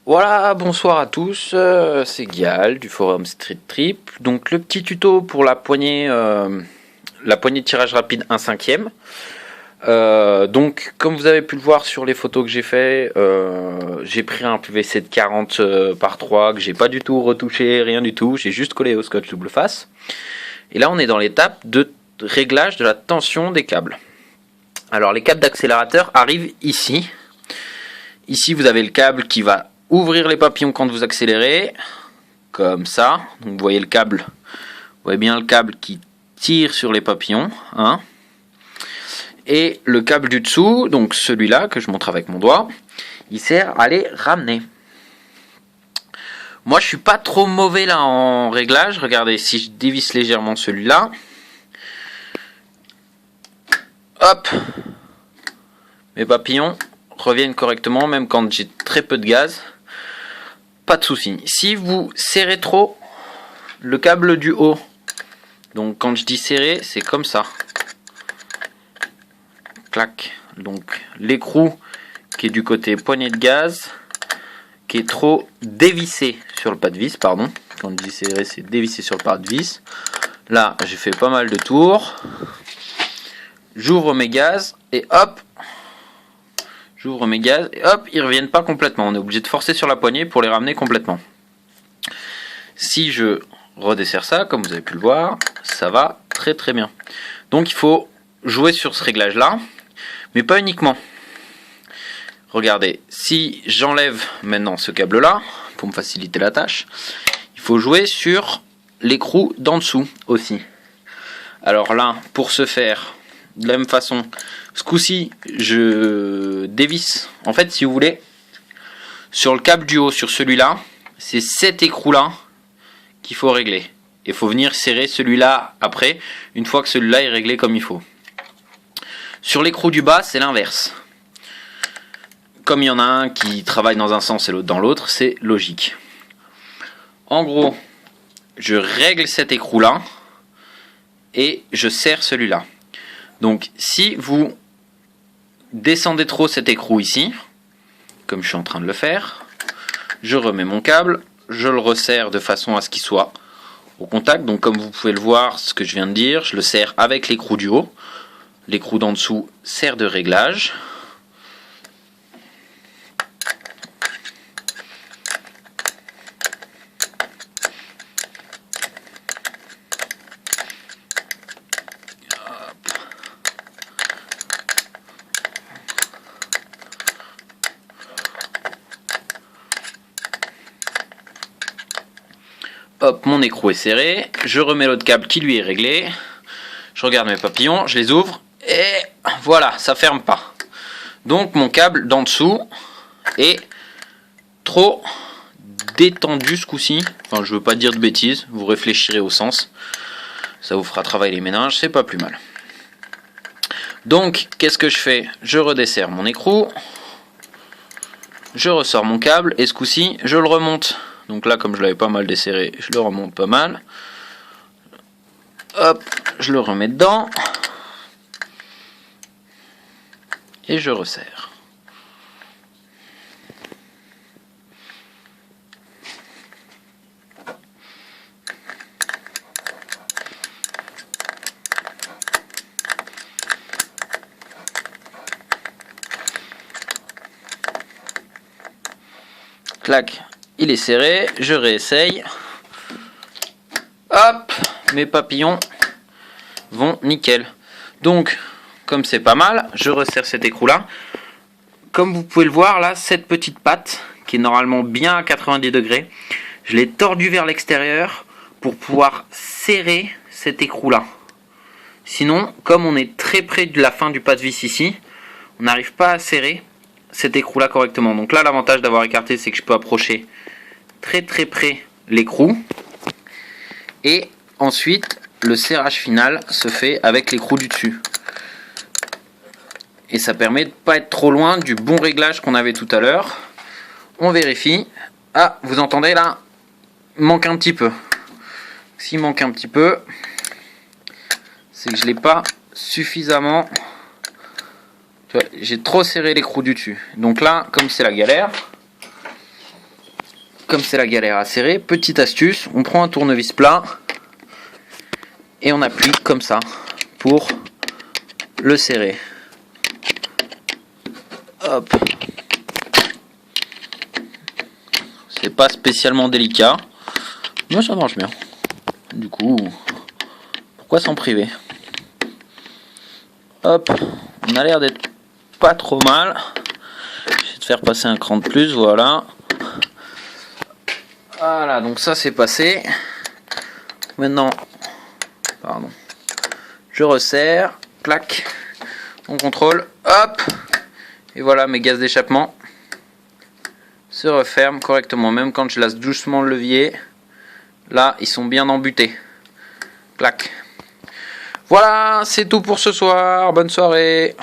Voilà, bonsoir à tous, c'est Gial du forum Street Trip. Donc le petit tuto pour la poignée de tirage rapide 1/5. Donc comme vous avez pu le voir sur les photos que j'ai fait, j'ai pris un PVC de 40 par 3 que j'ai pas du tout retouché, rien du tout, j'ai juste collé au scotch double face. Et là on est dans l'étape de réglage de la tension des câbles. Alors les câbles d'accélérateur arrivent ici. Ici vous avez le câble qui va ouvrir les papillons quand vous accélérez, comme ça. Donc vous voyez le câble, vous voyez bien le câble qui tire sur les papillons, hein. Et le câble du dessous, donc celui-là que je montre avec mon doigt, il sert à les ramener. Moi je suis pas trop mauvais là en réglage. Regardez, si je dévisse légèrement celui-là, hop, mes papillons reviennent correctement même quand j'ai très peu de gaz. Pas de souci. Si vous serrez trop le câble du haut, donc quand je dis serrer, c'est comme ça. Clac. Donc l'écrou qui est du côté poignée de gaz, qui est trop dévissé sur le pas de vis, pardon. Quand je dis serrer, c'est dévissé sur le pas de vis. Là, j'ai fait pas mal de tours. J'ouvre mes gaz et hop. J'ouvre mes gaz et hop, ils reviennent pas complètement. On est obligé de forcer sur la poignée pour les ramener complètement. Si je redesserre ça, comme vous avez pu le voir, ça va très très bien. Donc il faut jouer sur ce réglage là, mais pas uniquement. Regardez, si j'enlève maintenant ce câble là, pour me faciliter la tâche, il faut jouer sur l'écrou d'en dessous aussi. Alors là, pour ce faire, de la même façon, ce coup-ci, je dévisse. En fait, si vous voulez, sur le câble du haut, sur celui-là, c'est cet écrou-là qu'il faut régler. Il faut venir serrer celui-là après, une fois que celui-là est réglé comme il faut. Sur l'écrou du bas, c'est l'inverse. Comme il y en a un qui travaille dans un sens et l'autre dans l'autre, c'est logique. En gros, je règle cet écrou-là et je serre celui-là. Donc, si vous descendez trop cet écrou ici, comme je suis en train de le faire, je remets mon câble, je le resserre de façon à ce qu'il soit au contact. Donc comme vous pouvez le voir, ce que je viens de dire, je le serre avec l'écrou du haut. L'écrou d'en dessous sert de réglage. Hop, mon écrou est serré, je remets l'autre câble qui lui est réglé, je regarde mes papillons, je les ouvre, et voilà, ça ferme pas. Donc mon câble d'en dessous est trop détendu ce coup-ci, enfin je veux pas dire de bêtises, vous réfléchirez au sens, ça vous fera travailler les méninges, c'est pas plus mal. Donc qu'est-ce que je fais? Je redesserre mon écrou, je ressors mon câble, et ce coup-ci je le remonte. Donc là, comme je l'avais pas mal desserré, je le remonte pas mal. Hop, je le remets dedans. Et je resserre. Clac. Il est serré, je réessaye. Hop, mes papillons vont nickel. Donc, comme c'est pas mal, je resserre cet écrou-là. Comme vous pouvez le voir, là, cette petite patte, qui est normalement bien à 90 degrés, je l'ai tordue vers l'extérieur pour pouvoir serrer cet écrou-là. Sinon, comme on est très près de la fin du pas de vis ici, on n'arrive pas à serrer cet écrou-là correctement. Donc là, l'avantage d'avoir écarté, c'est que je peux approcher très très près l'écrou, et ensuite le serrage final se fait avec l'écrou du dessus, et ça permet de ne pas être trop loin du bon réglage qu'on avait tout à l'heure. On vérifie. Ah, vous entendez là, il manque un petit peu. S'il manque un petit peu, c'est que je l'ai pas suffisamment, j'ai trop serré l'écrou du dessus. Donc là, comme c'est la galère, comme c'est la galère à serrer, petite astuce, on prend un tournevis plat et on appuie comme ça pour le serrer. Hop. C'est pas spécialement délicat, mais ça marche bien. Du coup, pourquoi s'en priver? Hop, on a l'air d'être pas trop mal. Je vais te faire passer un cran de plus, voilà. Voilà, donc ça c'est passé. Maintenant, pardon, je resserre, clac, on contrôle, hop, et voilà, mes gaz d'échappement se referment correctement. Même quand je lâche doucement le levier, là, ils sont bien embutés. Clac. Voilà, c'est tout pour ce soir. Bonne soirée.